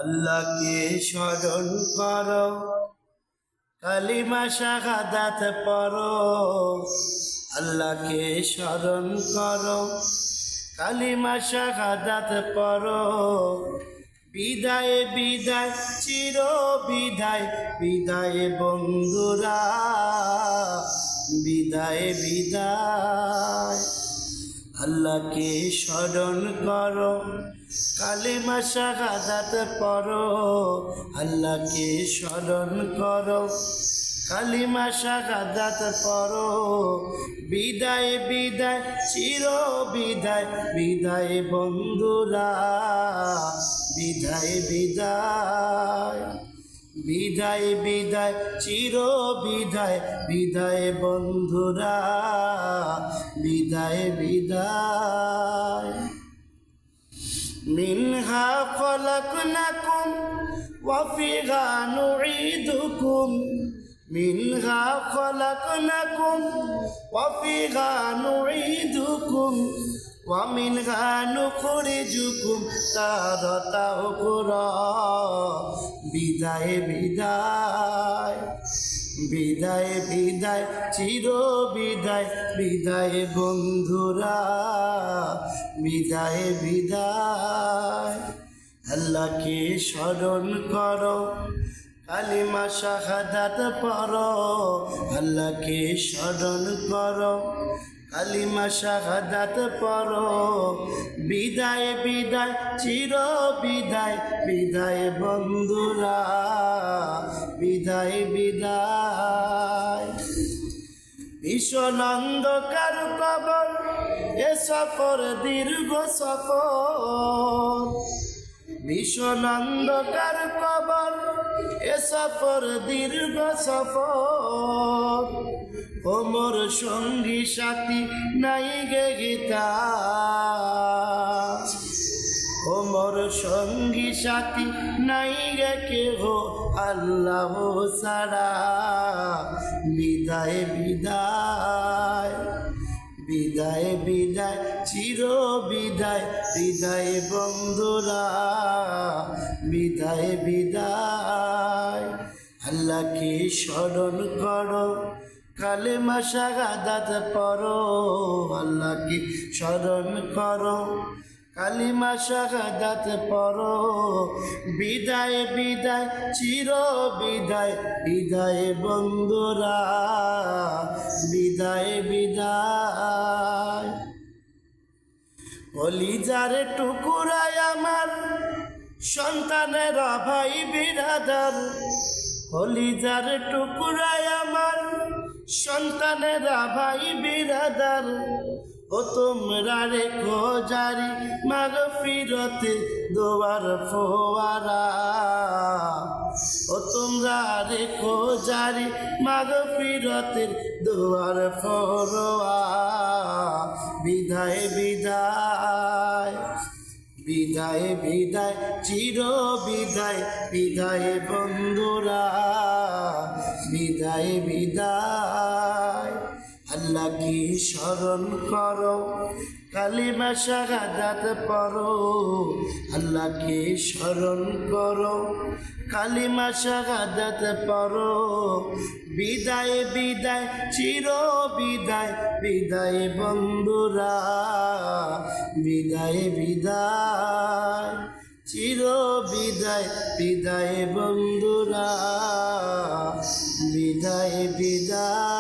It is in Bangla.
আল্লাহকে স্মরণ করো, কালিমা শাহাদাত পড়ো। আল্লাহকে স্মরণ করো, কালিমা শাহাদাত পড়ো। বিদায় বিদায় চির বিদায়, বিদায় বন্ধুরা, বিদায় বিদায়। আল্লাহকে স্মরণ করো, কালিমা শাহাদাত পড়ো। আল্লাহকে স্মরণ করো, কালিমা শাহাদাত পড়ো। বিদায় বিদায় চির বিদায়, বিদায় বন্ধুরা, বিদায় বিদায়। বিদায় বিদায় চির বিদায়, বিদায় বন্ধুরা, বিদায় বিদায়। মিনহা খলাকনাকুম ওয়া ফিহা নুঈদুকুম, মিনহা খলাকনাকুম ওয়া ফিহা নুঈদুকুম ওয়া মিনহা নুখরিজুকুম তারাতাও উখরা। বিদায় বিদায়, বিদায় বিদায় চির বিদায়, বিদায় বন্ধুরা, বিদায় বিদায়। আল্লাহকে স্মরণ করো, কালিমা শাহাদাত পড়ো। আল্লাহকে স্মরণ করো, কালিমা শাহাদাত পড়ো। বিদায় বিদায় চির বিদায়, বিদায় বন্ধুরা, বিদায় বিদায়। ভীষণ অন্ধকার কবর, এ সফর দীর্ঘ সফর। ভীষণ অন্ধকার কবর, এ সফর দীর্ঘ সফর। ওমর সঙ্গী সাথী নাই গে গীতা, ওমর সঙ্গী সাথী নাই গে কেহ আল্লাহ ছাড়া। বিদায় বিদায়, বিদায় বিদায় চির বিদায়, বিদায় বন্ধুরা, বিদায় বিদায়। আল্লাহকে স্মরণ করো, কালেমা শাহাদাত পড়ো। আল্লাহকে স্মরণ করো, কালিমা শাহাদাত পড়ো। বিদায় বিদায় চির বিদায়, বিদায় বন্ধুরা, বিদায় বিদায়। কলিজার টুকুরায় আমার সন্তানের ভাই বিরাদার, কলিজার টুকুরায় আমার সন্তানের ভাই বিরাদার। ও তোমরা রেখো জারি মাগফিরতে দোয়ার ফোয়ারা, ও তোমরা রেখো জারি মাগফিরতের দোয়ার ফোয়ারা। বিদায় বিদায়, বিদায় বিদায় চির বিদায়, বিদায় বন্ধুরা, বিদায় বিদায়। আল্লাহকে স্মরণ করো, কালিমা শাহাদাত পড়ো। আল্লাহকে স্মরণ করো, কালিমা শাহাদাত পড়ো। বিদায় বিদায় চির বিদায়, বিদায় বন্ধুরা, বিদায় বিদায়। চির বিদায়, বিদায় বন্ধুরা, বিদায় বিদায়।